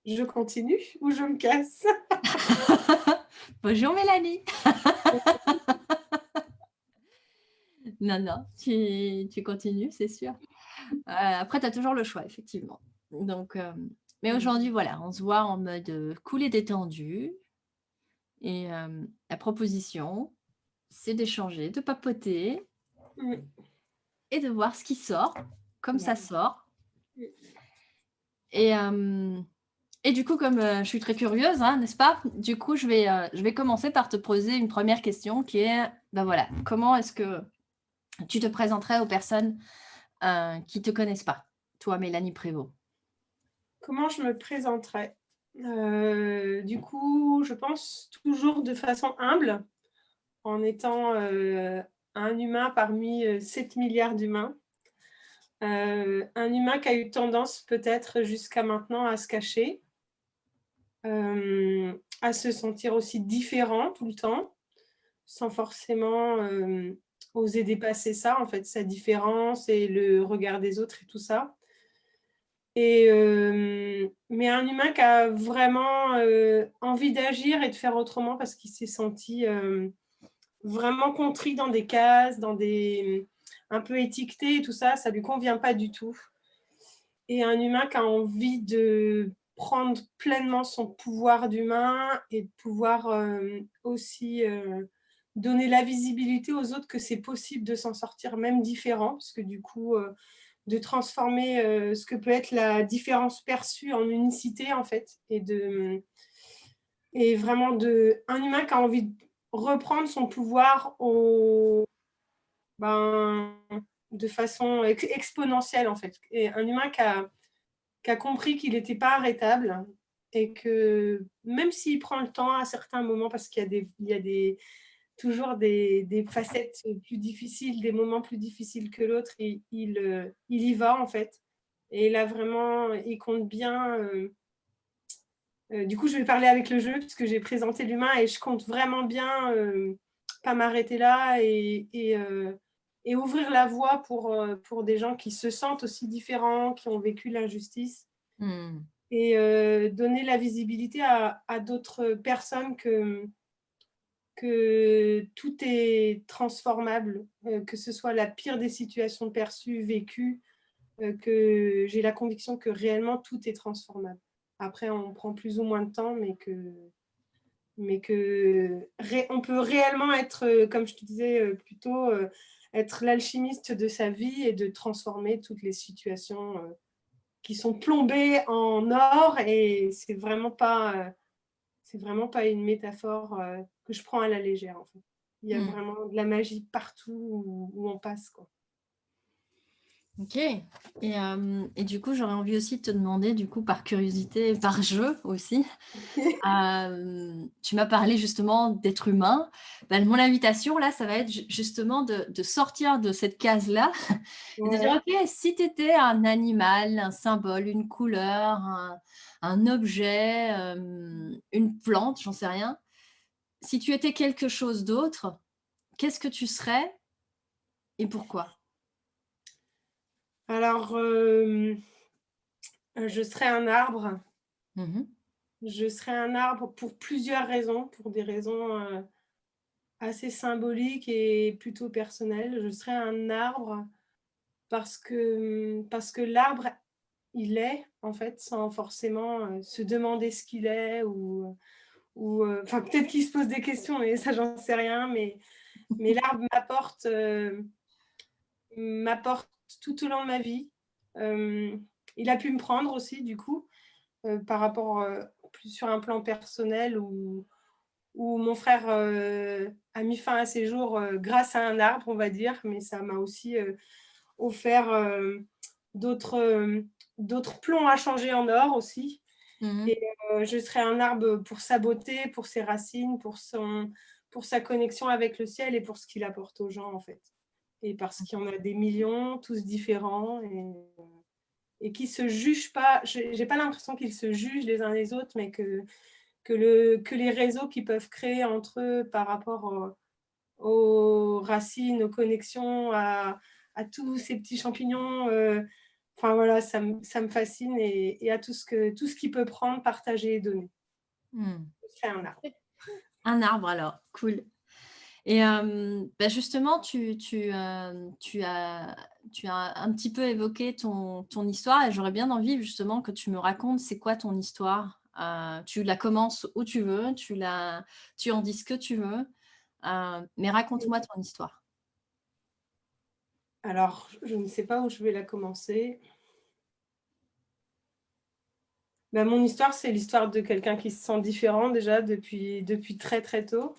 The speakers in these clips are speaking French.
Je continue ou je me casse? Bonjour Mélanie. Non, non, tu continues, c'est sûr. Après, tu as toujours le choix, effectivement. Donc, mais Mmh. aujourd'hui, voilà, on se voit en mode, cool et détendu et la proposition, c'est d'échanger, de papoter Mmh. et de voir ce qui sort, comme ça Voilà. sort Mmh. et du coup, comme, je suis très curieuse, hein, n'est-ce pas? Du coup, je vais commencer par te poser une première question qui est, ben voilà, comment est-ce que tu te présenterais aux personnes, qui ne te connaissent pas, toi, Mélanie Prévost? Comment je me présenterais? Du coup, je pense toujours de façon humble, en étant, un humain parmi, 7 000 000 d'humains. Un humain qui a eu tendance peut-être jusqu'à maintenant à se cacher, à se sentir aussi différent tout le temps, sans forcément, oser dépasser ça, en fait, sa différence et le regard des autres et tout ça. Et mais un humain qui a vraiment, envie d'agir et de faire autrement parce qu'il s'est senti, vraiment contrit dans des cases, dans des un peu étiqueté et tout ça, ça lui convient pas du tout. Et un humain qui a envie de prendre pleinement son pouvoir d'humain et de pouvoir, aussi, donner la visibilité aux autres que c'est possible de s'en sortir même différent. Parce que du coup, de transformer, ce que peut être la différence perçue en unicité en fait et vraiment un humain qui a envie de reprendre son pouvoir ben, de façon exponentielle en fait et un humain qui a compris qu'il n'était pas arrêtable et que même s'il prend le temps à certains moments parce qu'il y a toujours des facettes plus difficiles, des moments plus difficiles que l'autre, et il y va en fait. Et là vraiment, il compte bien. Du coup, je vais parler avec le jeu parce que j'ai présenté l'humain et je compte vraiment bien pas m'arrêter là et ouvrir la voie pour des gens qui se sentent aussi différents, qui ont vécu l'injustice Mmh. et donner la visibilité à d'autres personnes que tout est transformable, que ce soit la pire des situations perçues, vécues, que j'ai la conviction que réellement tout est transformable. Après, on prend plus ou moins de temps, mais que on peut réellement être, comme je te disais plus tôt, être l'alchimiste de sa vie et de transformer toutes les situations qui sont plombées en or. Et c'est vraiment pas une métaphore que je prends à la légère, en fait. Il y a Mmh. vraiment de la magie partout où on passe, quoi. OK et du coup, j'aurais envie aussi de te demander, du coup, par curiosité, par jeu aussi, tu m'as parlé justement d'être humain. Bah, mon invitation là, ça va être justement de sortir de cette case-là et de dire: Ouais. «OK, si tu étais un animal, un symbole, une couleur, un objet, une plante, j'en sais rien. Si tu étais quelque chose d'autre, qu'est-ce que tu serais et pourquoi?» Alors, je serais un arbre. Mmh mh. Je serais un arbre pour plusieurs raisons, pour des raisons, assez symboliques et plutôt personnelles. Je serais un arbre parce que l'arbre, il est, en fait, sans forcément, se demander ce qu'il est ou enfin, peut-être qu'il se pose des questions, mais ça, j'en sais rien, mais l'arbre m'apporte tout au long de ma vie. Il a pu me prendre aussi du coup, par rapport, plus sur un plan personnel où mon frère, a mis fin à ses jours, grâce à un arbre, on va dire, mais ça m'a aussi, offert, d'autres, d'autres plombs à changer en or aussi. Mmh mh. Et je serais un arbre pour sa beauté, pour ses racines, pour sa connexion avec le ciel et pour ce qu'il apporte aux gens, en fait. Et parce qu'il y en a des millions, tous différents et qui se jugent pas. J'ai pas l'impression qu'ils se jugent les uns les autres, mais que les réseaux qu'ils peuvent créer entre eux par rapport aux racines, aux connexions, à tous ces petits champignons, enfin voilà, ça me fascine et à tout ce qu'il peut prendre, partager et donner. C'est un arbre. Un arbre alors, cool. Et bah, justement, tu as un petit peu évoqué ton histoire et j'aurais bien envie justement que tu me racontes c'est quoi ton histoire? Tu la commences où tu veux, tu en dis ce que tu veux, mais raconte-moi ton histoire. Alors, je ne sais pas où je vais la commencer. Bah, mon histoire, c'est l'histoire de quelqu'un qui se sent différent déjà depuis très, très tôt,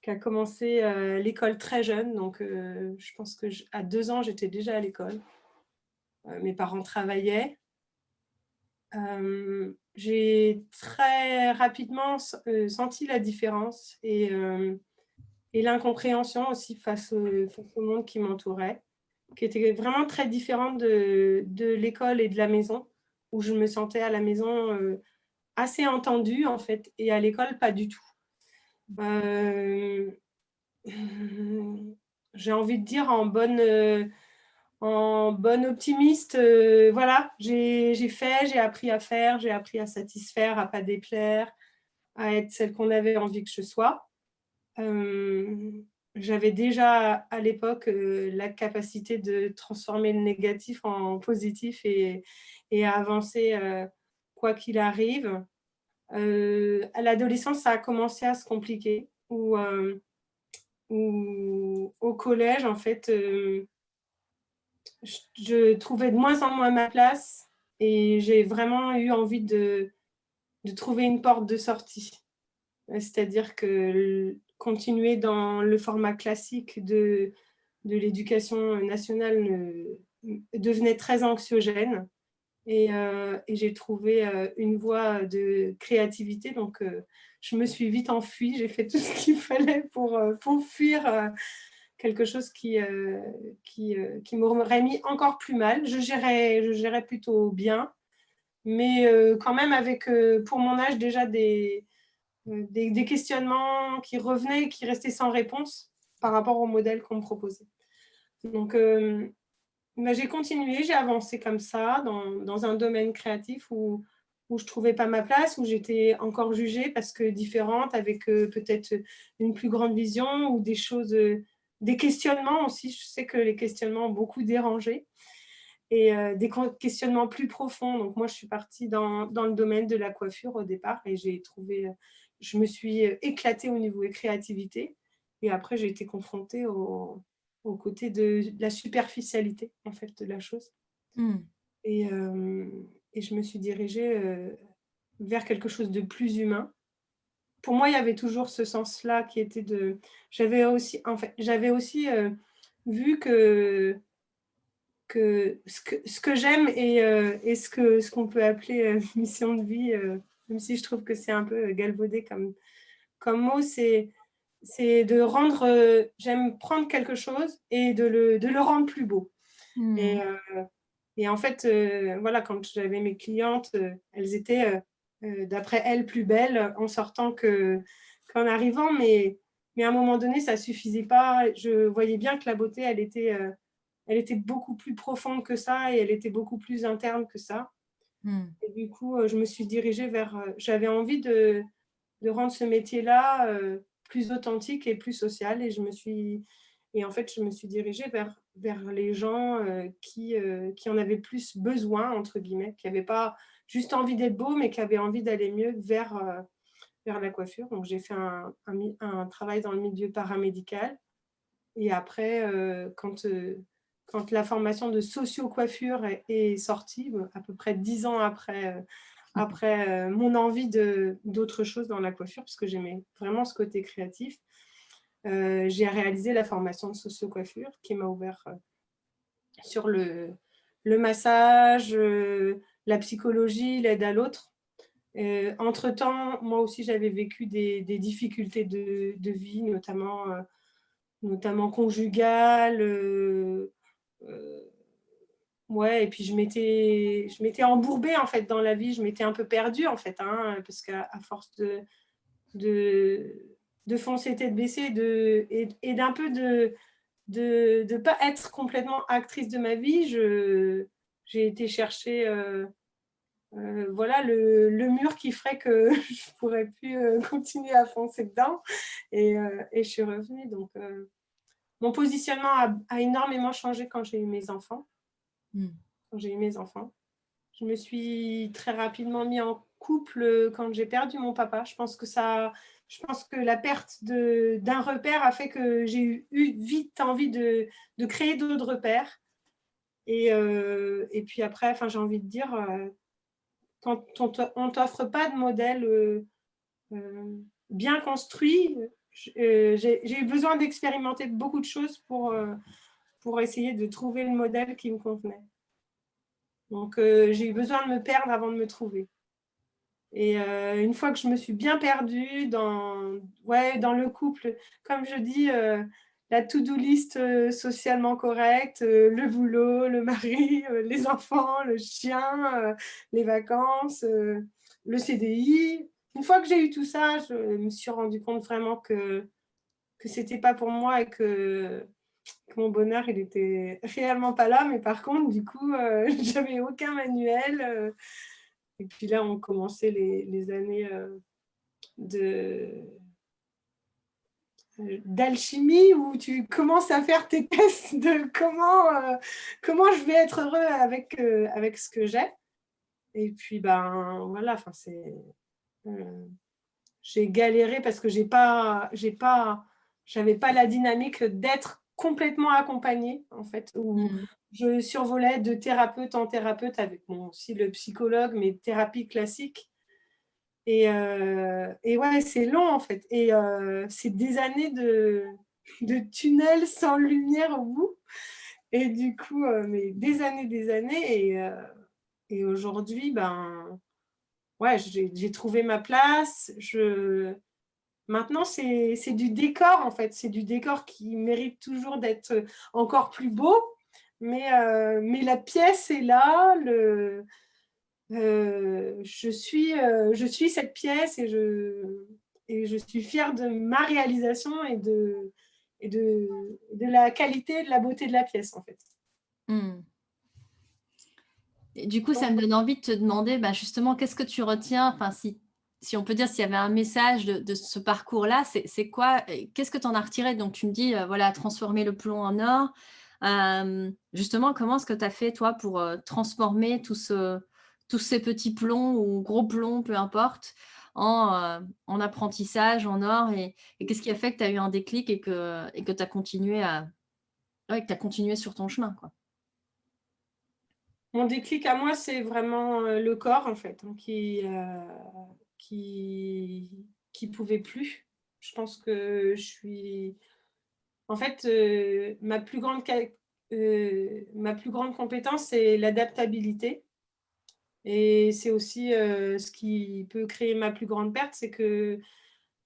qui a commencé, l'école très jeune. Donc, je pense que à 2 ans, j'étais déjà à l'école. Mes parents travaillaient. J'ai très rapidement senti la différence et l'incompréhension aussi face au monde qui m'entourait, qui était vraiment très différente de l'école et de la maison, où je me sentais à la maison, assez entendue en fait et à l'école pas du tout. Heu, j'ai envie de dire en bonne optimiste, voilà, j'ai fait, j'ai appris à faire, j'ai appris à satisfaire, à pas déplaire, à être celle qu'on avait envie que je sois. J'avais déjà à l'époque, la capacité de transformer le négatif en positif et à avancer, quoi qu'il arrive. À l'adolescence, ça a commencé à se compliquer où au collège, en fait, je trouvais de moins en moins ma place et j'ai vraiment eu envie de trouver une porte de sortie. C'est-à-dire que continuer dans le format classique de l'éducation nationale devenait très anxiogène et j'ai trouvé une voie de créativité. Donc, je me suis vite enfuie. J'ai fait tout ce qu'il fallait pour fuir quelque chose qui m'aurait mis encore plus mal. Je gérais plutôt bien, mais quand même avec, pour mon âge, déjà des questionnements qui revenaient, qui restaient sans réponse par rapport au modèle qu'on me proposait. Donc, bah, j'ai continué, j'ai avancé comme ça dans un domaine créatif où je ne trouvais pas ma place, où j'étais encore jugée parce que différente, avec peut-être une plus grande vision ou des choses, des questionnements aussi. Je sais que les questionnements ont beaucoup dérangé et des questionnements plus profonds. Donc moi, je suis partie dans le domaine de la coiffure au départ et je me suis éclatée au niveau de créativité. Et après, j'ai été confrontée au côté de la superficialité en fait de la chose. Mmh. Et, et je me suis dirigée vers quelque chose de plus humain. Pour moi, il y avait toujours ce sens-là qui était de. J'avais aussi vu que ce que j'aime et ce qu'on peut appeler mission de vie, même si je trouve que c'est un peu galvaudé comme mot, c'est de rendre. J'aime prendre quelque chose et de le rendre plus beau. Et, Mmh. et en fait, voilà, quand j'avais mes clientes, elles étaient, d'après elles, plus belles en sortant qu'en arrivant, mais à un moment donné, ça ne suffisait pas. Je voyais bien que la beauté, elle était beaucoup plus profonde que ça et elle était beaucoup plus interne que ça. Mmh. Et du coup, je me suis dirigée vers. J'avais envie de rendre ce métier-là plus authentique et plus social. Et en fait, je me suis dirigée vers les gens qui en avaient plus besoin, entre guillemets, qui n'avaient pas juste envie d'être beau, mais qui avaient envie d'aller mieux vers la coiffure. Donc, j'ai fait un travail dans le milieu paramédical. Et après, quand la formation de socio-coiffure est sortie, à peu près 10 ans après mon envie d'autre chose dans la coiffure, parce que j'aimais vraiment ce côté créatif, j'ai réalisé la formation de socio-coiffure qui m'a ouvert sur le massage, la psychologie, l'aide à l'autre. Entre-temps, moi aussi, j'avais vécu des difficultés de vie, notamment conjugales. Ouais, et puis je m'étais embourbée en fait dans la vie, je m'étais un peu perdue en fait, hein, parce qu'à force de, de foncer tête baissée et d'un peu de pas être complètement actrice de ma vie, j'ai été chercher voilà, le mur qui ferait que je ne pourrais plus continuer à foncer dedans. Et je suis revenue. Donc, mon positionnement a énormément changé quand j'ai eu mes enfants. Quand j'ai eu mes enfants. Je me suis très rapidement mis en couple quand j'ai perdu mon papa. Je pense que la perte d'un repère a fait que j'ai eu vite envie de créer d'autres repères. Et puis après, j'ai envie de dire, quand on ne t'offre pas de modèle bien construit, j'ai eu besoin d'expérimenter beaucoup de choses pour essayer de trouver le modèle qui me convenait. Donc, j'ai eu besoin de me perdre avant de me trouver. Et une fois que je me suis bien perdue dans le couple, comme je dis, la to-do list socialement correcte, le boulot, le mari, les enfants, le chien, les vacances, le CDI. Une fois que j'ai eu tout ça, je me suis rendu compte vraiment que ce n'était pas pour moi et que mon bonheur, il était réellement pas là. Mais par contre, du coup, j'avais aucun manuel. Et puis là, ont commencé les années d'alchimie où tu commences à faire tes tests de comment je vais être heureux avec ce que j'ai. Et puis, voilà, j'ai galéré parce que j'avais pas la dynamique d'être complètement accompagnée, en fait, où je survolais de thérapeute en thérapeute avec aussi le psychologue, mais thérapie classique. Et ouais, c'est long, en fait. Et c'est des années de tunnel sans lumière au bout. Et du coup, mais des années. Et aujourd'hui, ouais, j'ai trouvé ma place. Maintenant, c'est du décor, en fait. C'est du décor qui mérite toujours d'être encore plus beau. Mais la pièce est là. Je suis cette pièce et je suis fière de ma réalisation et de la qualité et de la beauté de la pièce, en fait. Et du coup, ça me donne envie de te demander justement, qu'est-ce que tu retiens, si on peut dire, s'il y avait un message de ce parcours-là, c'est quoi? Qu'est-ce que tu en as retiré? Donc, tu me dis, voilà, transformer le plomb en or. Justement, comment est-ce que tu as fait, toi, pour transformer tous ces petits plombs ou gros plombs, peu importe, en apprentissage, en or? Et qu'est-ce qui a fait que tu as eu un déclic et que tu as continué que tu as continué sur ton chemin, quoi? Mon déclic à moi, c'est vraiment le corps, en fait, hein, qui pouvait plus. Je pense que je suis... En fait, ma plus grande compétence, c'est l'adaptabilité. Et c'est aussi ce qui peut créer ma plus grande perte, c'est que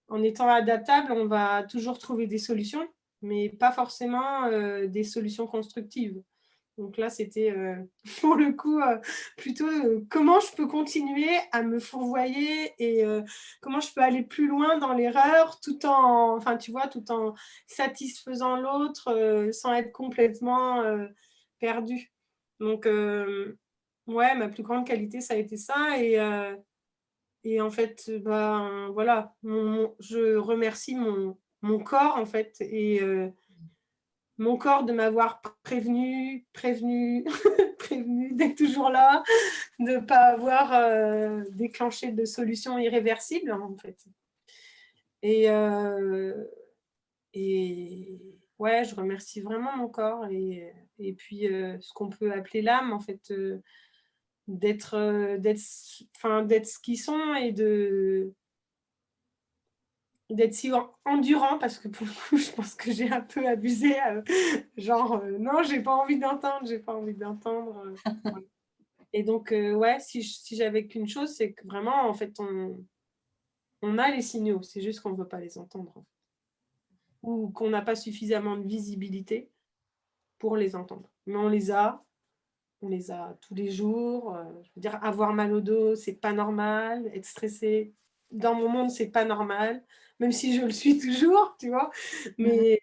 en étant adaptable, on va toujours trouver des solutions, mais pas forcément des solutions constructives. Donc là, c'était pour le coup plutôt comment je peux continuer à me fourvoyer et comment je peux aller plus loin dans l'erreur tout en satisfaisant l'autre sans être complètement perdu. Donc, ouais, ma plus grande qualité, ça a été ça. Et en fait, voilà, je remercie mon corps, en fait, et mon corps de m'avoir prévenu, prévenu d'être toujours là, de ne pas avoir déclenché de solutions irréversibles, en fait. Et ouais, je remercie vraiment mon corps et puis ce qu'on peut appeler l'âme, en fait, d'être ce qu'ils sont et d'être si endurant, parce que pour le coup, je pense que j'ai un peu abusé, non, j'ai pas envie d'entendre. Ouais. Et donc, ouais, si j'avais qu'une chose, c'est que vraiment, en fait, on a les signaux, c'est juste qu'on ne veut pas les entendre, en fait. Ou qu'on n'a pas suffisamment de visibilité pour les entendre. Mais on les a tous les jours. Je veux dire, avoir mal au dos, c'est pas normal. Être stressé, dans mon monde, c'est pas normal. Même si je le suis toujours, tu vois. Mais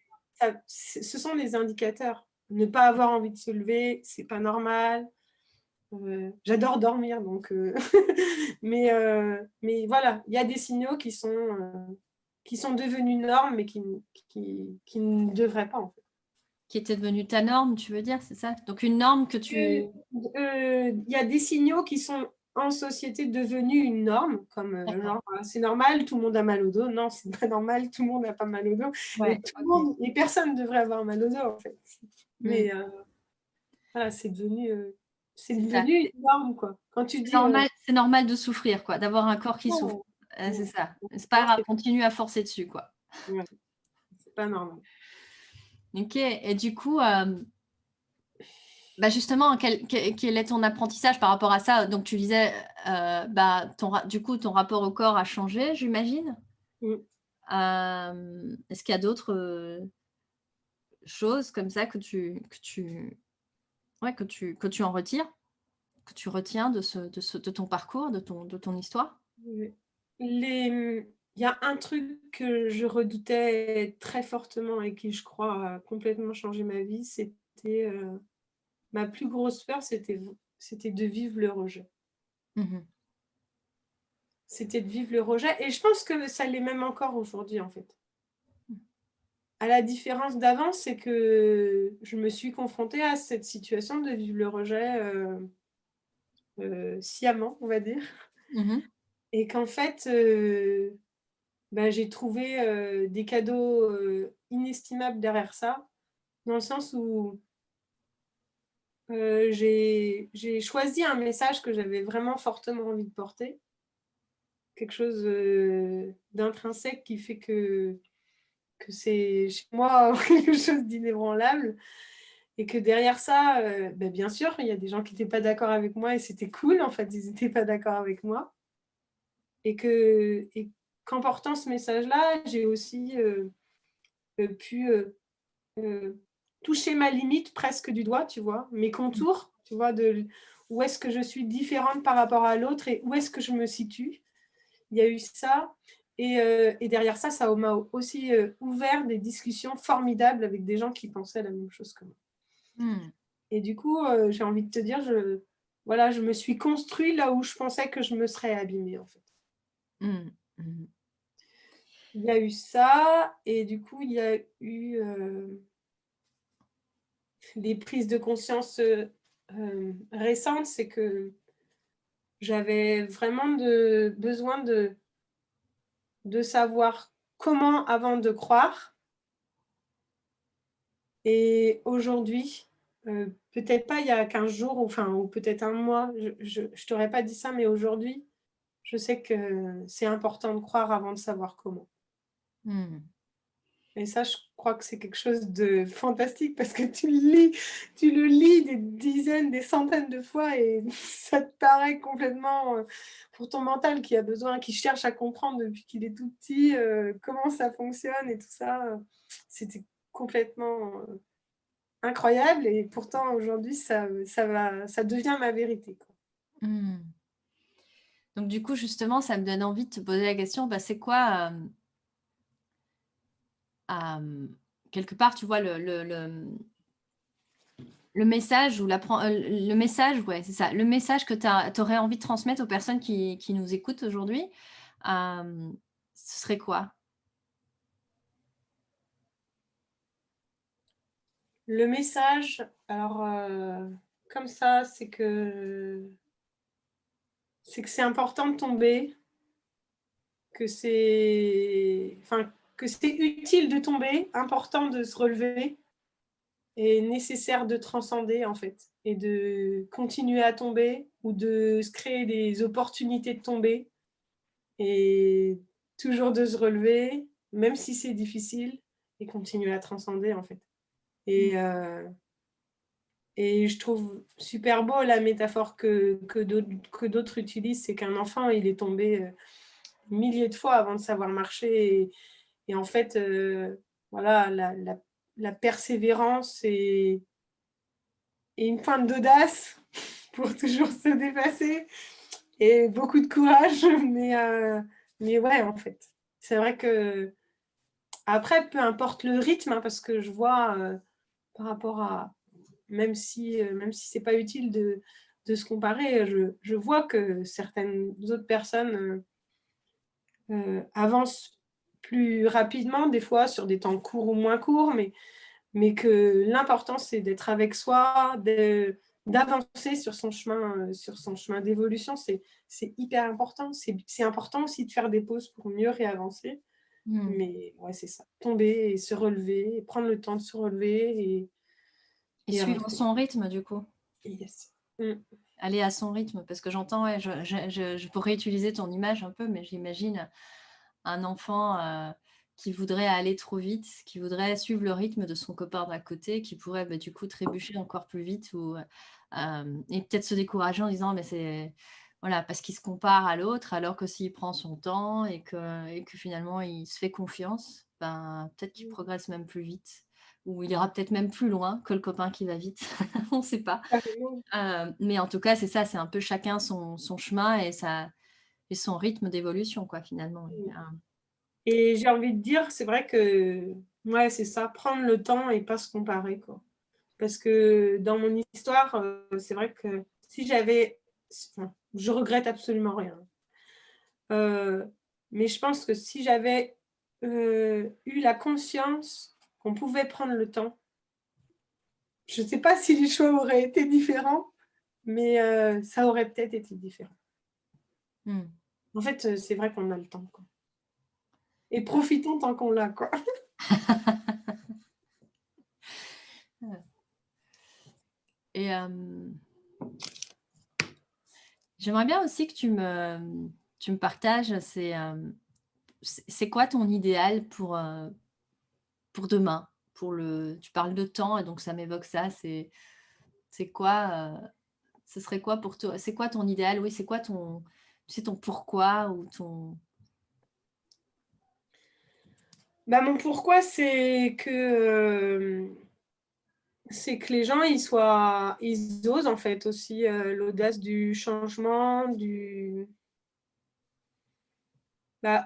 ce sont des indicateurs. Ne pas avoir envie de se lever, c'est pas normal. J'adore dormir, donc mais voilà, il y a des signaux qui sont devenus normes, mais qui ne devraient pas, en fait. Qui était devenue ta norme, tu veux dire, c'est ça? Donc une norme que tu... Il y a des signaux qui sont en société devenus une norme, comme genre, c'est normal, tout le monde a mal au dos. Non, c'est pas normal, tout le monde n'a pas mal au dos. Ouais, Et personne devrait avoir mal au dos, en fait. Mais voilà, c'est devenu une norme, quoi. Quand tu dis... c'est normal de souffrir, quoi, d'avoir un corps qui souffre. C'est ça. C'est pas grave, continue à forcer dessus, quoi. Ouais, c'est pas normal. Ok, et du coup, justement, quel est ton apprentissage par rapport à ça? Donc, tu disais, du coup, ton rapport au corps a changé, j'imagine. Est-ce qu'il y a d'autres choses comme ça que tu en retires, que tu retiens de ton parcours, de ton histoire? Il y a un truc que je redoutais très fortement et qui, je crois, a complètement changé ma vie, c'était ma plus grosse peur, c'était de vivre le rejet. C'était de vivre le rejet, et je pense que ça l'est même encore aujourd'hui, en fait. À la différence d'avant, c'est que je me suis confrontée à cette situation de vivre le rejet sciemment, on va dire. Et qu'en fait, j'ai trouvé des cadeaux inestimables derrière ça, dans le sens où j'ai choisi un message que j'avais vraiment fortement envie de porter, quelque chose d'intrinsèque qui fait que c'est chez moi quelque chose d'inébranlable, et que derrière ça, bien sûr, il y a des gens qui n'étaient pas d'accord avec moi, et c'était cool, en fait, ils n'étaient pas d'accord avec moi, et qu'en portant ce message-là, j'ai aussi pu toucher ma limite presque du doigt, tu vois, mes contours, tu vois, de où est-ce que je suis différente par rapport à l'autre et où est-ce que je me situe. Il y a eu ça. Et derrière ça, ça m'a aussi ouvert des discussions formidables avec des gens qui pensaient la même chose que moi. Et du coup, j'ai envie de te dire, je me suis construit là où je pensais que je me serais abîmée, en fait. Il y a eu ça, et du coup, il y a eu des prises de conscience récentes, c'est que j'avais vraiment besoin de savoir comment avant de croire. Et aujourd'hui, peut-être pas il y a 15 jours, ou peut-être un mois, je t'aurais pas dit ça, mais aujourd'hui, je sais que c'est important de croire avant de savoir comment. Et ça, je crois que c'est quelque chose de fantastique, parce que tu le lis des dizaines, des centaines de fois, et ça te paraît complètement, pour ton mental qui cherche à comprendre depuis qu'il est tout petit, comment ça fonctionne et tout ça, c'était complètement incroyable, et pourtant aujourd'hui, ça devient ma vérité, quoi. Donc du coup, justement, ça me donne envie de te poser la question, c'est quoi... quelque part, tu vois, le message ou le message, ouais, c'est ça, le message que tu aurais envie de transmettre aux personnes qui nous écoutent aujourd'hui, ce serait quoi? Le message, alors comme ça, c'est que c'est important de tomber, que c'est utile de tomber, important de se relever, et nécessaire de transcender, en fait, et de continuer à tomber, ou de se créer des opportunités de tomber, et toujours de se relever, même si c'est difficile, et continuer à transcender, en fait. Et je trouve super beau la métaphore que d'autres utilisent, c'est qu'un enfant, il est tombé milliers de fois avant de savoir marcher. Et en fait, voilà, la persévérance et une pointe d'audace pour toujours se dépasser, et beaucoup de courage. Mais ouais, en fait, c'est vrai que après, peu importe le rythme, parce que je vois par rapport à... Même si c'est pas utile de se comparer. Je vois que certaines autres personnes avancent plus rapidement, des fois sur des temps courts ou moins courts, mais que l'important, c'est d'être avec soi, d'avancer sur son chemin d'évolution. C'est hyper important. C'est important aussi de faire des pauses pour mieux réavancer. Mais ouais, c'est ça. Tomber et se relever, et prendre le temps de se relever et suivre avancer. son rythme, du coup. Yes. Aller à son rythme, parce que j'entends, ouais, je pourrais utiliser ton image un peu, mais j'imagine un enfant qui voudrait aller trop vite, qui voudrait suivre le rythme de son copain d'à côté, qui pourrait du coup trébucher encore plus vite et peut-être se décourager en disant mais c'est voilà, parce qu'il se compare à l'autre, alors que s'il prend son temps et que finalement il se fait confiance, ben, peut-être qu'il progresse même plus vite, ou il ira peut-être même plus loin que le copain qui va vite, on ne sait pas. Mais en tout cas, c'est ça, c'est un peu chacun son chemin et son rythme d'évolution, quoi, finalement. Et j'ai envie de dire, c'est vrai que ouais, c'est ça, prendre le temps et pas se comparer, quoi. Parce que dans mon histoire, c'est vrai que si j'avais... Enfin, je regrette absolument rien. Mais je pense que si j'avais eu la conscience qu'on pouvait prendre le temps, je ne sais pas si les choix auraient été différents, mais ça aurait peut-être été différent. En fait, c'est vrai qu'on a le temps, quoi. Et profitons tant qu'on l'a, quoi. Et j'aimerais bien aussi que tu me partages, c'est quoi ton idéal pour demain, tu parles de temps et donc ça m'évoque ça, c'est quoi, ce serait quoi pour toi, c'est quoi ton idéal, oui, c'est quoi ton pourquoi ou ton... Bah, mon pourquoi, c'est que les gens, ils osent en fait aussi l'audace du changement,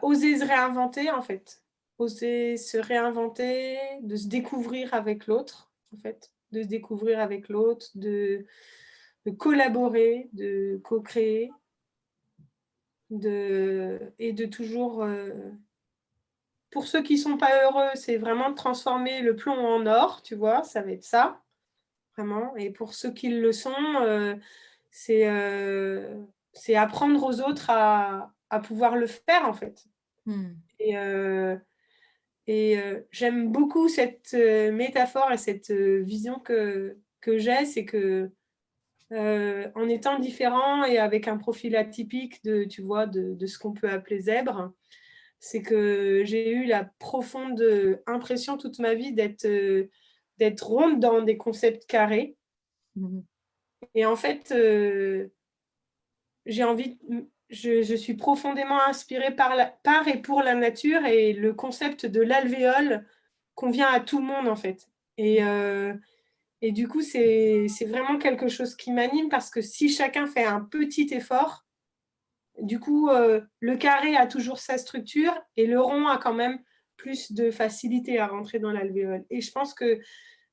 oser se réinventer en fait. Oser se réinventer, de se découvrir avec l'autre en fait. De se découvrir avec l'autre, de collaborer, de co-créer, et de toujours... pour ceux qui ne sont pas heureux, c'est vraiment de transformer le plomb en or, tu vois, ça va être ça, vraiment. Et pour ceux qui le sont, c'est apprendre aux autres à pouvoir le faire, en fait. Et j'aime beaucoup cette métaphore et cette vision que j'ai, c'est que en étant différent et avec un profil atypique tu vois, de ce qu'on peut appeler zèbre, c'est que j'ai eu la profonde impression toute ma vie d'être ronde dans des concepts carrés. Et en fait, je suis profondément inspirée par et pour la nature et le concept de l'alvéole convient à tout le monde, en fait. Et du coup, c'est vraiment quelque chose qui m'anime parce que si chacun fait un petit effort, du coup, le carré a toujours sa structure et le rond a quand même plus de facilité à rentrer dans l'alvéole. Et je pense que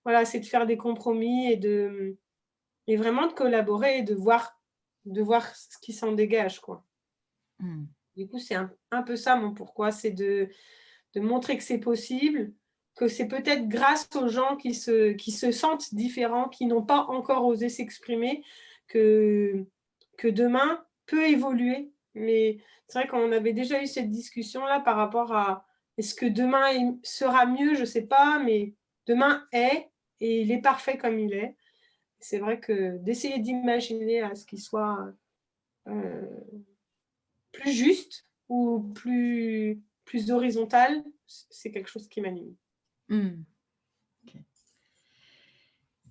voilà, c'est de faire des compromis et vraiment de collaborer et de voir ce qui s'en dégage, quoi. Du coup, c'est un peu ça mon pourquoi, c'est de montrer que c'est possible, que c'est peut-être grâce aux gens qui se sentent différents, qui n'ont pas encore osé s'exprimer, que demain peut évoluer. Mais c'est vrai qu'on avait déjà eu cette discussion-là par rapport à est-ce que demain sera mieux, je ne sais pas, mais demain est, et il est parfait comme il est. C'est vrai que d'essayer d'imaginer à ce qu'il soit plus juste ou plus horizontal, c'est quelque chose qui m'anime. Okay.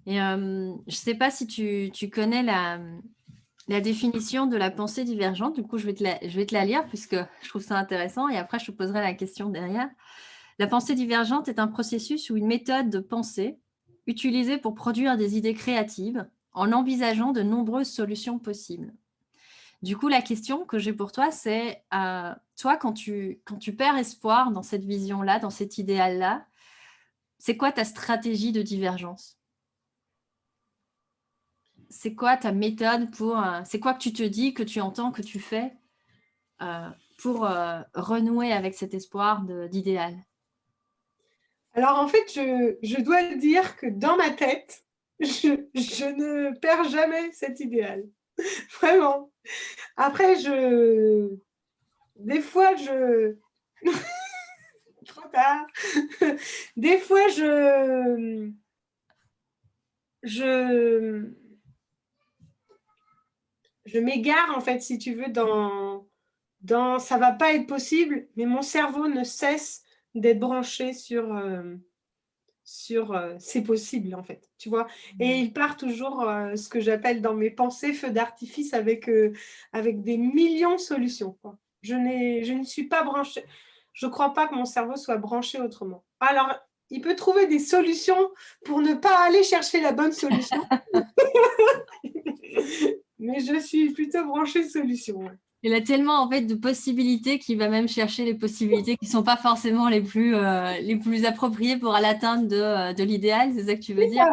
Et je ne sais pas si tu connais la définition de la pensée divergente. Du coup, je vais te la lire puisque je trouve ça intéressant et après, je te poserai la question derrière. La pensée divergente est un processus ou une méthode de pensée utilisée pour produire des idées créatives en envisageant de nombreuses solutions possibles. Du coup, la question que j'ai pour toi, c'est toi, quand tu perds espoir dans cette vision-là, dans cet idéal-là, c'est quoi ta stratégie de divergence ? c'est quoi ta méthode pour... c'est quoi que tu te dis, que tu entends, que tu fais pour renouer avec cet espoir d'idéal? Alors, en fait, je dois dire que dans ma tête, je ne perds jamais cet idéal. Vraiment. Après, des fois, trop tard. Des fois, je, je m'égare, en fait, si tu veux, dans ça va pas être possible, mais mon cerveau ne cesse d'être branché sur c'est possible, en fait, tu vois. Et il part toujours ce que j'appelle dans mes pensées feu d'artifice avec des millions de solutions, quoi. Je ne suis pas branchée. Je ne crois pas que mon cerveau soit branché autrement. Alors, il peut trouver des solutions pour ne pas aller chercher la bonne solution. Mais je suis plutôt branchée solution. Ouais. Il a tellement en fait de possibilités qu'il va même chercher les possibilités qui ne sont pas forcément les plus appropriées pour l'atteinte de l'idéal, c'est ça que tu veux dire?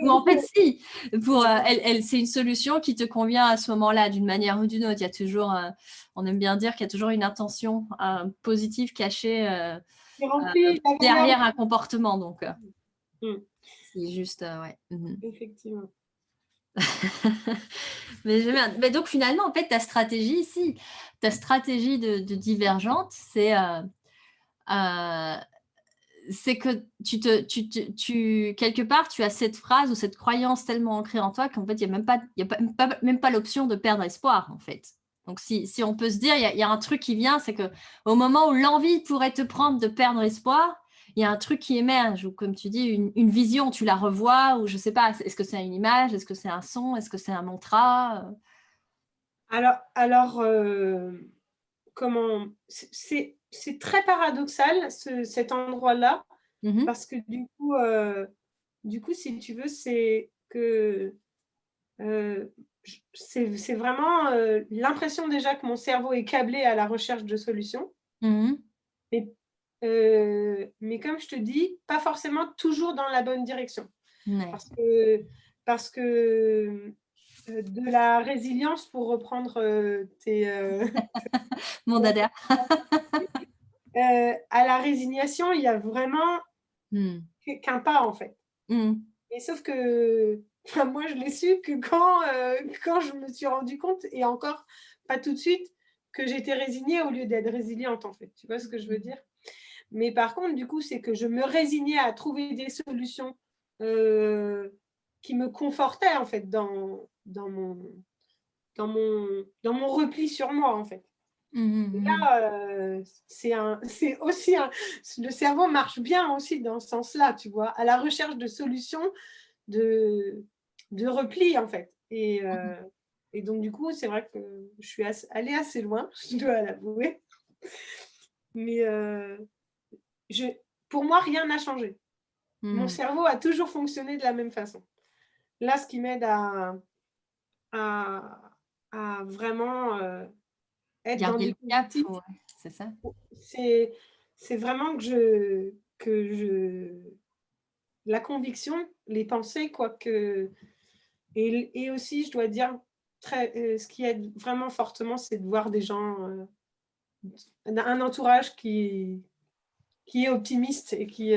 Ou en fait, si, c'est une solution qui te convient à ce moment-là, d'une manière ou d'une autre. Il y a toujours, on aime bien dire qu'il y a toujours une intention positive cachée derrière un comportement. Donc, c'est juste, ouais. Effectivement. Mais donc finalement, en fait, ta stratégie ici, ta stratégie de divergente, c'est que quelque part, tu as cette phrase ou cette croyance tellement ancrée en toi qu'en fait, il n'y a même pas l'option de perdre espoir, en fait. Donc, si on peut se dire, il y a un truc qui vient, c'est qu'au moment où l'envie pourrait te prendre de perdre espoir, il y a un truc qui émerge, ou comme tu dis, une vision, tu la revois, ou je ne sais pas, est-ce que c'est une image, est-ce que c'est un son, est-ce que c'est un mantra? Alors comment c'est très paradoxal cet endroit-là, parce que du coup, si tu veux, c'est que c'est vraiment l'impression déjà que mon cerveau est câblé à la recherche de solutions. Mais, comme je te dis, pas forcément toujours dans la bonne direction. Ouais. Parce que de la résilience, pour reprendre Mon dada. à la résignation, il y a vraiment qu'un pas, en fait. Et sauf que moi, je l'ai su que quand je me suis rendu compte, et encore pas tout de suite, que j'étais résignée au lieu d'être résiliente, en fait. Tu vois ce que je veux dire? Mais par contre, du coup, c'est que je me résignais à trouver des solutions qui me confortaient, en fait, dans mon repli sur moi, en fait. Et là, c'est aussi le cerveau marche bien aussi dans ce sens-là, tu vois, à la recherche de solutions de repli, en fait. Et donc, du coup, c'est vrai que je suis allée assez loin, je dois l'avouer. Mais pour moi, rien n'a changé. Mon cerveau a toujours fonctionné de la même façon. Là, ce qui m'aide à vraiment être dans Garder du le cap, positif, c'est ça? c'est vraiment que la conviction, les pensées, quoi que. Et aussi, je dois dire, ce qui aide vraiment fortement, c'est de voir des gens, un entourage qui est optimiste et qui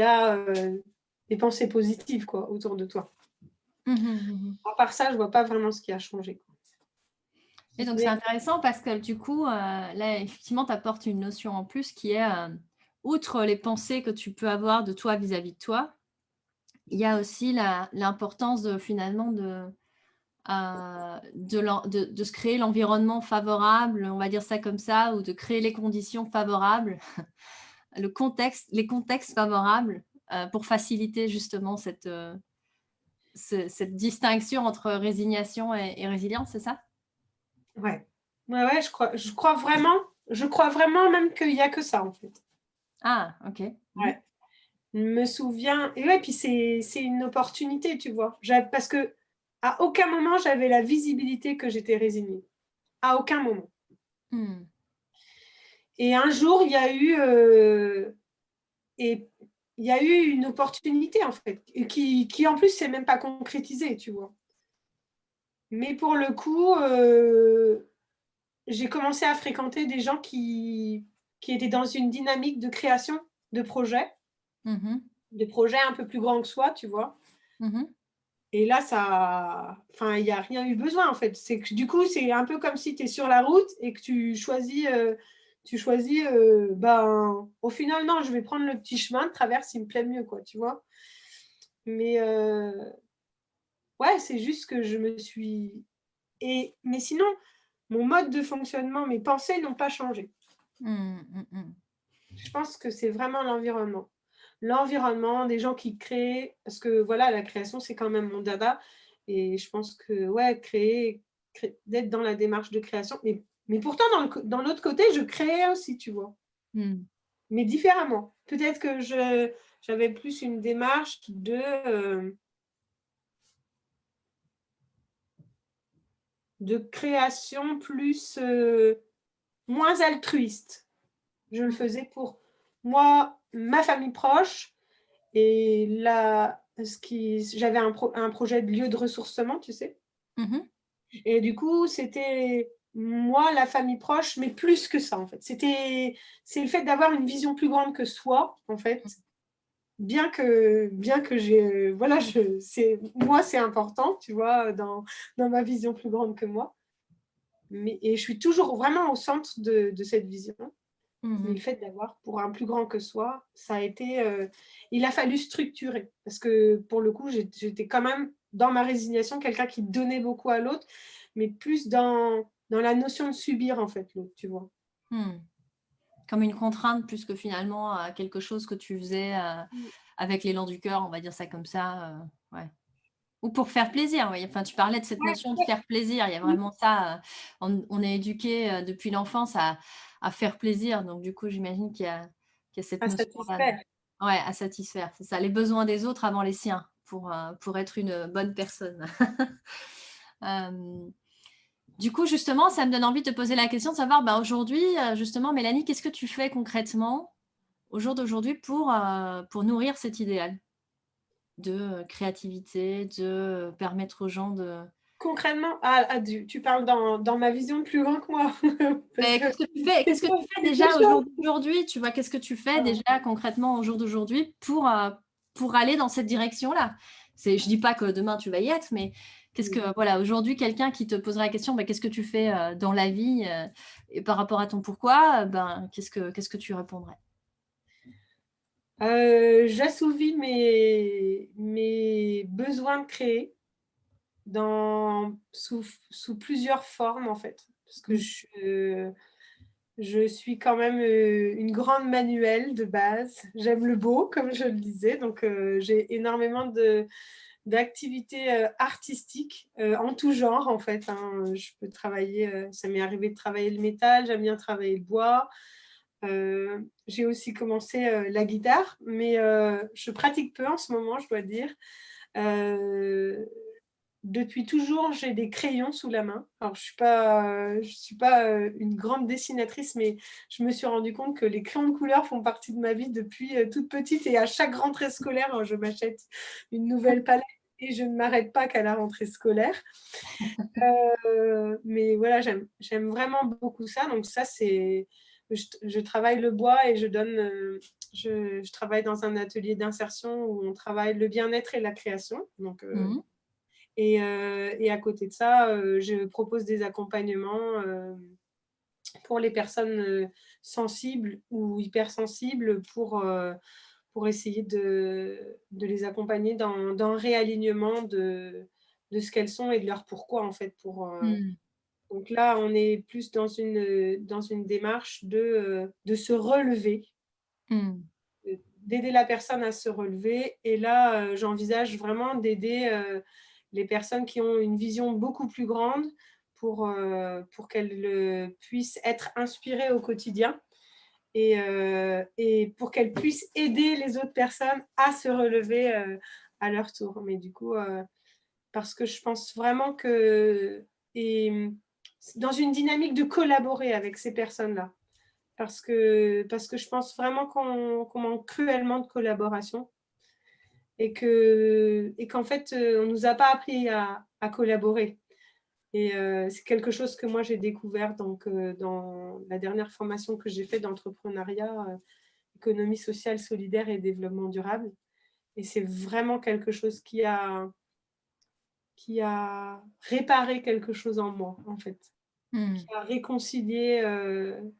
a des pensées positives, quoi, autour de toi. À part ça, je vois pas vraiment ce qui a changé, quoi. Et donc, c'est intéressant parce que du coup, là, effectivement, tu apportes une notion en plus qui est, outre les pensées que tu peux avoir de toi vis-à-vis de toi, il y a aussi l'importance finalement de se créer l'environnement favorable, on va dire ça comme ça, ou de créer les conditions favorables, les contextes favorables pour faciliter justement cette distinction entre résignation et résilience, c'est ça? Ouais, je crois vraiment même qu'il n'y a que ça, en fait. Ah, ok. Ouais. Je me souviens, et ouais, puis c'est une opportunité, tu vois. Parce que à aucun moment j'avais la visibilité que j'étais résignée. À aucun moment. Et un jour, il y a eu, et il y a eu une opportunité, en fait, et qui en plus, s'est même pas concrétisée, tu vois. Mais pour le coup, j'ai commencé à fréquenter des gens qui étaient dans une dynamique de création de Mhm. projets un peu plus grands que soi, tu vois. Mhm. Et là, enfin, il n'y a rien eu besoin, en fait. C'est que, du coup, c'est un peu comme si tu es sur la route et que ben, au final, non, je vais prendre le petit chemin de traverse, il me plaît mieux, quoi, tu vois. Mais ouais, c'est juste que je me suis... Mais sinon, mon mode de fonctionnement, mes pensées n'ont pas changé. Mhm. Je pense que c'est vraiment l'environnement. L'environnement, des gens qui créent, parce que voilà, la création, c'est quand même mon dada. Et je pense que, ouais, d'être dans la démarche de création. Mais pourtant, dans l'autre côté, je créais aussi, tu vois. Mm. Mais différemment. Peut-être que j'avais plus une démarche de création plus moins altruiste. Je le faisais pour moi, ma famille proche, et là, j'avais un projet de lieu de ressourcement, tu sais. Mhm. Et du coup, c'était moi, la famille proche, mais plus que ça, en fait. C'est le fait d'avoir une vision plus grande que soi, en fait. Bien que j'ai, voilà, moi, c'est important, tu vois, dans ma vision plus grande que moi. Et je suis toujours vraiment au centre de cette vision. Mais le Mhm. fait d'avoir pour un plus grand que soi, ça a été... il a fallu structurer. Parce que pour le coup, j'étais quand même, dans ma résignation, quelqu'un qui donnait beaucoup à l'autre, mais plus dans la notion de subir, en fait, l'autre, tu vois. Mm. Comme une contrainte plus que finalement quelque chose que tu faisais avec l'élan du cœur, on va dire ça comme ça. Ouais. Ou pour faire plaisir, oui. Enfin, tu parlais de cette Ouais, notion de ouais. faire plaisir. Il y a vraiment ça. On est éduqué depuis l'enfance à faire plaisir. Donc, du coup, j'imagine qu'il y a cette À notion-là. satisfaire. Ouais, à satisfaire. C'est ça, les besoins des autres avant les siens pour être une bonne personne. Euh, du coup, justement, ça me donne envie de te poser la question de savoir, bah, aujourd'hui, justement, Mélanie, qu'est-ce que tu fais concrètement au jour d'aujourd'hui pour nourrir cet idéal de créativité, de permettre aux gens de... Concrètement, tu parles dans ma vision plus grand que moi. Parce Mais que qu'est-ce que tu fais c'est deux déjà au jour choses. d'aujourd'hui? Tu vois, qu'est-ce que tu fais déjà concrètement au jour d'aujourd'hui pour aller dans cette direction-là? Je dis pas que demain tu vas y être, mais voilà, aujourd'hui, quelqu'un qui te poserait la question, qu'est-ce que tu fais dans la vie et par rapport à ton pourquoi, qu'est-ce que tu répondrais? J'assouvis mes besoins de créer sous plusieurs formes, en fait. Parce que Mm. je suis quand même une grande manuelle de base. J'aime le beau, comme je le disais. Donc, j'ai énormément d'activités artistiques en tout genre, en fait, hein. Je peux travailler, ça m'est arrivé de travailler le métal, j'aime bien travailler le bois. J'ai aussi commencé la guitare, mais je pratique peu en ce moment, je dois dire. Euh, Depuis toujours, j'ai des crayons sous la main. Alors, je suis pas une grande dessinatrice, mais je me suis rendu compte que les crayons de couleur font partie de ma vie depuis toute petite. Et à chaque rentrée scolaire, je m'achète une nouvelle palette et je ne m'arrête pas qu'à la rentrée scolaire. Mais voilà, j'aime vraiment beaucoup ça. Donc ça, je travaille le bois et je travaille dans un atelier d'insertion où on travaille le bien-être et la création. Donc, Mhm. et à côté de ça, je propose des accompagnements pour les personnes sensibles ou hypersensibles pour essayer de les accompagner dans un réalignement de ce qu'elles sont et de leur pourquoi, en fait. Mm. Donc là, on est plus dans une démarche de se relever, Mm. d'aider la personne à se relever. Et là, j'envisage vraiment d'aider les personnes qui ont une vision beaucoup plus grande pour qu'elles puissent être inspirées au quotidien et pour qu'elles puissent aider les autres personnes à se relever à leur tour. Mais du coup, parce que je pense vraiment que... Et dans une dynamique de collaborer avec ces personnes-là. parce que je pense vraiment qu'on manque cruellement de collaboration et qu'en fait, on ne nous a pas appris à collaborer. Et c'est quelque chose que moi, j'ai découvert donc, dans la dernière formation que j'ai faite d'entrepreneuriat, économie sociale, solidaire et développement durable. Et c'est vraiment quelque chose qui a réparé quelque chose en moi, en fait. Qui a réconcilié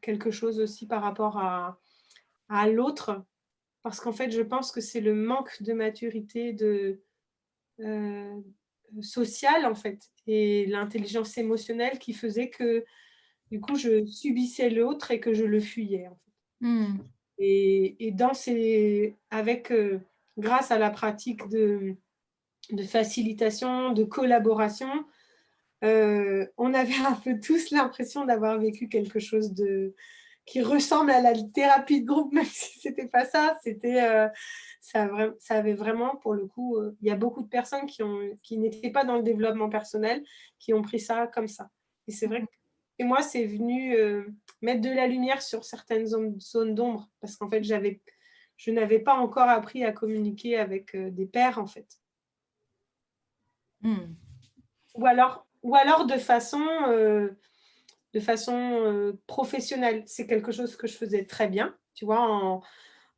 quelque chose aussi par rapport à l'autre. Parce qu'en fait, je pense que c'est le manque de maturité sociale, en fait, et l'intelligence émotionnelle qui faisait que, du coup, je subissais l'autre et que je le fuyais, en fait. Et grâce à la pratique de facilitation, de collaboration, on avait un peu tous l'impression d'avoir vécu quelque chose qui ressemble à la thérapie de groupe, même si c'était pas ça. Ça avait vraiment, pour le coup, il y a beaucoup de personnes qui n'étaient pas dans le développement personnel, qui ont pris ça comme ça. Et c'est vrai que et moi, c'est venu mettre de la lumière sur certaines zones d'ombre, parce qu'en fait, je n'avais pas encore appris à communiquer avec des pairs, en fait. Ou alors de façon professionnelle. C'est quelque chose que je faisais très bien, tu vois,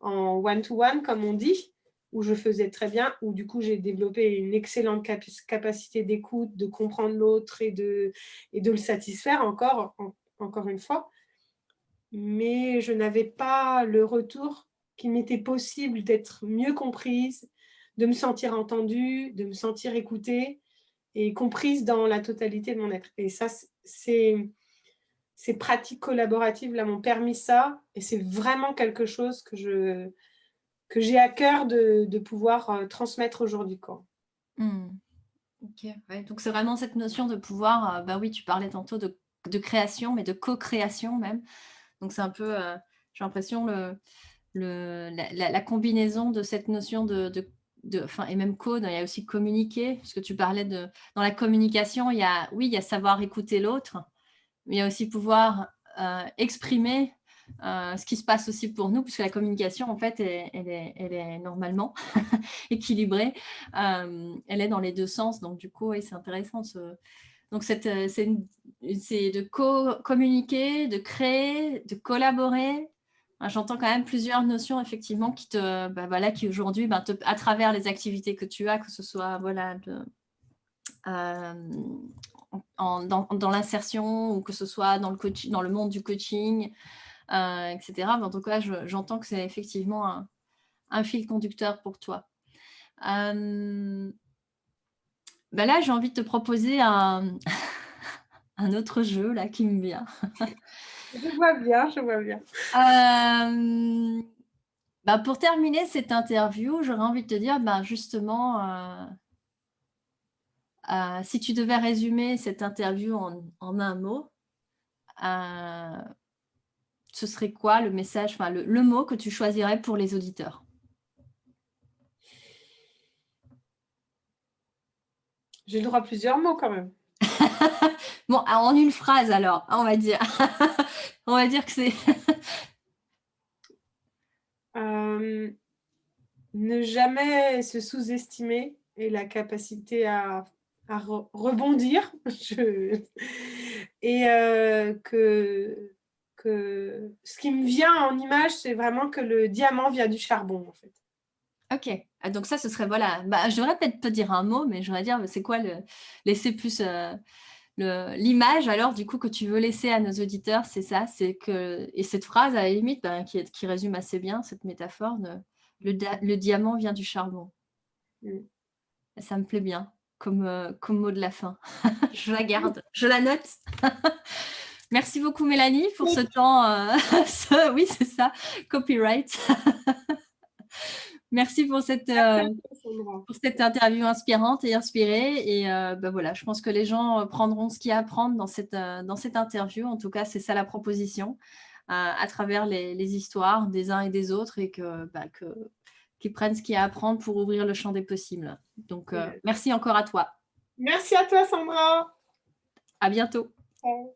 en one-to-one, comme on dit, où je faisais très bien, où du coup, j'ai développé une excellente capacité d'écoute, de comprendre l'autre et de le satisfaire encore une fois. Mais je n'avais pas le retour qu'il m'était possible d'être mieux comprise, de me sentir entendue, de me sentir écoutée et comprise dans la totalité de mon être. Et ça, ces pratiques collaboratives là m'ont permis ça, et c'est vraiment quelque chose que j'ai à cœur de pouvoir transmettre aujourd'hui, quoi. Ok, ouais. Donc c'est vraiment cette notion de pouvoir, bah oui, tu parlais tantôt de création, mais de co-création même. Donc c'est un peu, j'ai l'impression, la combinaison de cette notion et même code, il y a aussi communiquer, parce que tu parlais dans la communication, il y a savoir écouter l'autre, mais il y a aussi pouvoir exprimer ce qui se passe aussi pour nous, puisque la communication, en fait, elle est normalement équilibrée. Elle est dans les deux sens, donc du coup, oui, c'est intéressant. Donc, c'est de communiquer, de créer, de collaborer. J'entends quand même plusieurs notions, effectivement, qui aujourd'hui, à travers les activités que tu as, que ce soit dans l'insertion ou que ce soit dans le monde du coaching, etc. En tout cas, j'entends que c'est effectivement un fil conducteur pour toi. Là, j'ai envie de te proposer un autre jeu là, qui me vient. Je vois bien. Pour terminer cette interview, j'aurais envie de te dire, justement, si tu devais résumer cette interview en un mot, ce serait quoi le message, le mot que tu choisirais pour les auditeurs? J'ai le droit à plusieurs mots quand même. Bon, en une phrase alors, on va dire. On va dire que c'est... Ne jamais se sous-estimer et la capacité à rebondir. Et que ce qui me vient en image, c'est vraiment que le diamant vient du charbon, en fait. Ok, donc ça, ce serait, voilà, je devrais peut-être te dire un mot, mais je voudrais dire, c'est quoi laisser plus l'image, alors, du coup, que tu veux laisser à nos auditeurs, c'est ça, et cette phrase, à la limite, qui résume assez bien cette métaphore, le diamant vient du charbon. Ça me plaît bien, comme mot de la fin. Je la garde, je la note. Merci beaucoup, Mélanie, pour ce temps. Oui, c'est ça, copyright. Merci pour cette interview inspirante et inspirée. Et voilà, je pense que les gens prendront ce qu'il y a à prendre dans cette interview. En tout cas, c'est ça la proposition, à travers les histoires des uns et des autres, et qu'ils prennent ce qu'il y a à prendre pour ouvrir le champ des possibles. Donc, merci encore à toi. Merci à toi, Sandra. À bientôt. Ouais.